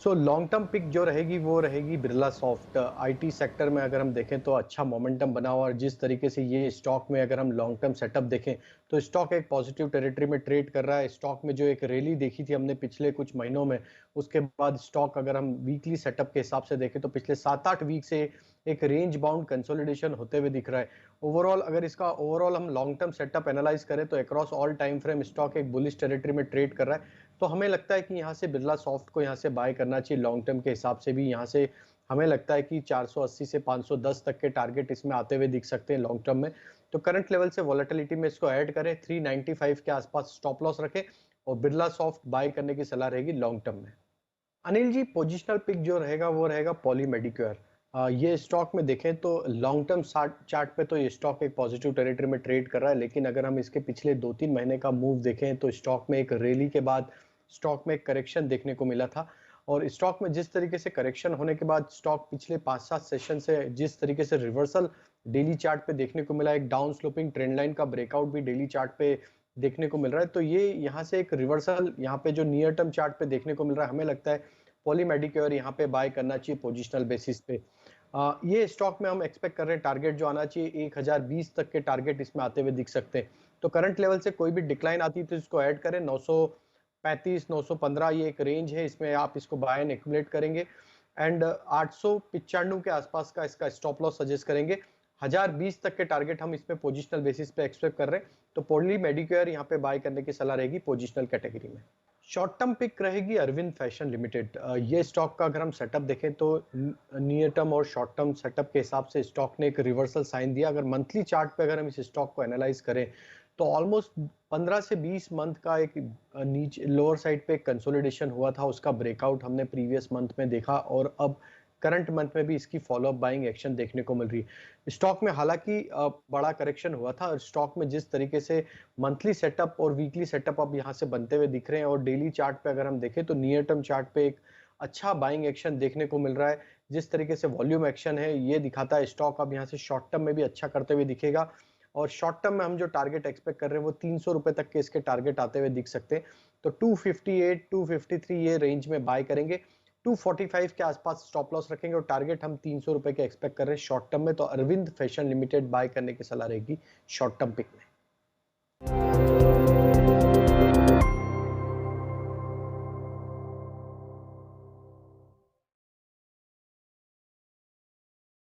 So long term pick जो रहेगी वो रहेगी बिरला सॉफ्ट। आईटी सेक्टर में अगर हम देखें तो अच्छा मोमेंटम बना हुआ, और जिस तरीके से ये स्टॉक में अगर हम लॉन्ग टर्म सेटअप देखें तो स्टॉक एक पॉजिटिव टेरिटरी में ट्रेड कर रहा है। स्टॉक में जो एक रैली देखी थी हमने पिछले कुछ महीनों में, उसके बाद स्टॉक अगर हम वीकली सेटअप के हिसाब से देखें तो पिछले 7-8 वीक से एक रेंज बाउंड कंसोलिडेशन होते हुए दिख रहा है। ओवरऑल अगर इसका ओवरऑल हम लॉन्ग टर्म सेटअप एनालाइज करें तो across all time frame stock एक बुलिश टेरिटरी में ट्रेड कर रहा है। तो हमें लगता है कि यहाँ से बिरला सॉफ्ट को यहाँ से बाय करना चाहिए। लॉन्ग टर्म के हिसाब से भी यहाँ से हमें लगता है कि 480 से 510 तक के टारगेट इसमें आते हुए दिख सकते हैं लॉन्ग टर्म में। तो करंट लेवल से वॉलेटिलिटी में इसको ऐड करें, 395 के आसपास स्टॉप लॉस रखें और बिरला सॉफ्ट बाय करने की सलाह रहेगी लॉन्ग टर्म में। अनिल जी, पोजिशनल पिक जो रहेगा वो रहेगा पॉली मेडिक्योर। ये स्टॉक में देखें तो लॉन्ग टर्म चार्ट पे तो ये स्टॉक एक पॉजिटिव टेरिटरी में ट्रेड कर रहा है, लेकिन अगर हम इसके पिछले 2-3 महीने का मूव देखें तो स्टॉक में एक रैली के बाद स्टॉक में एक करेक्शन देखने को मिला था। और स्टॉक में जिस तरीके से करेक्शन होने के बाद स्टॉक पिछले 5-7 सेशन से जिस तरीके से रिवर्सल डेली चार्ट पे देखने को मिला, एक डाउन स्लोपिंग ट्रेंड लाइन का ब्रेकआउट भी डेली चार्ट पे देखने को मिल रहा है, तो ये यहाँ से एक रिवर्सल यहाँ पे जो नियर टर्म चार्ट पे देखने को मिल रहा है, हमें लगता है पॉली मेडिक्योर यहाँ पे बाय करना चाहिए पोजिशनल बेसिस पे। ये स्टॉक में हम एक्सपेक्ट कर रहे हैं टारगेट जो आना चाहिए 1020 तक के टारगेट इसमें आते हुए दिख सकते हैं। तो करंट लेवल से कोई भी डिक्लाइन आती है तो इसको ऐड करें, 935 915 ये एक रेंज है, इसमें आप इसको बाय एंड एक्यूमुलेट करेंगे। एंड 895 के आसपास का इसका स्टॉप लॉस सजेस्ट करेंगे। 1020 तक के टारगेट हम इसमें पोजिशनल बेसिस पे एक्सपेक्ट कर रहे हैं, तो पॉली मेडिक्योर यहाँ पे बाय करने की सलाह रहेगी पोजिशनल कैटेगरी में। शॉर्ट टर्म पिक रहेगी अरविंद फैशन लिमिटेड। ये स्टॉक का अगर हम सेटअप देखें तो नियर टर्म और शॉर्ट टर्म सेटअप के हिसाब से स्टॉक ने एक रिवर्सल साइन दिया। अगर मंथली चार्ट पे अगर हम इस स्टॉक को एनालाइज करें तो ऑलमोस्ट 15 से 20 मंथ का एक नीचे लोअर साइड पे कंसोलिडेशन हुआ था, उसका ब्रेकआउट हमने प्रीवियस मंथ में देखा और अब करंट मंथ में भी इसकी फॉलोअप बाइंग एक्शन देखने को मिल रही है। स्टॉक में हालांकि बड़ा करेक्शन हुआ था, और स्टॉक में जिस तरीके से मंथली सेटअप और वीकली सेटअप अब यहाँ से बनते हुए दिख रहे हैं, और डेली चार्ट पे अगर हम देखें तो नियर टर्म चार्ट पे एक अच्छा बाइंग एक्शन देखने को मिल रहा है। जिस तरीके से वॉल्यूम एक्शन है ये दिखाता है स्टॉक अब यहाँ से शॉर्ट टर्म में भी अच्छा करते हुए दिखेगा। और शॉर्ट टर्म में हम जो टारगेट एक्सपेक्ट कर रहे हैं वो 300 रुपए तक के इसके टारगेट आते हुए दिख सकते हैं। तो 258 253 ये रेंज में बाय करेंगे। 245 के आसपास स्टॉप लॉस रखेंगे और टारगेट हम 300 रुपए के एक्सपेक्ट कर रहे हैं शॉर्ट टर्म में। तो अरविंद फैशन लिमिटेड बाय करने की सलाह रहेगी शॉर्ट टर्म पिक में।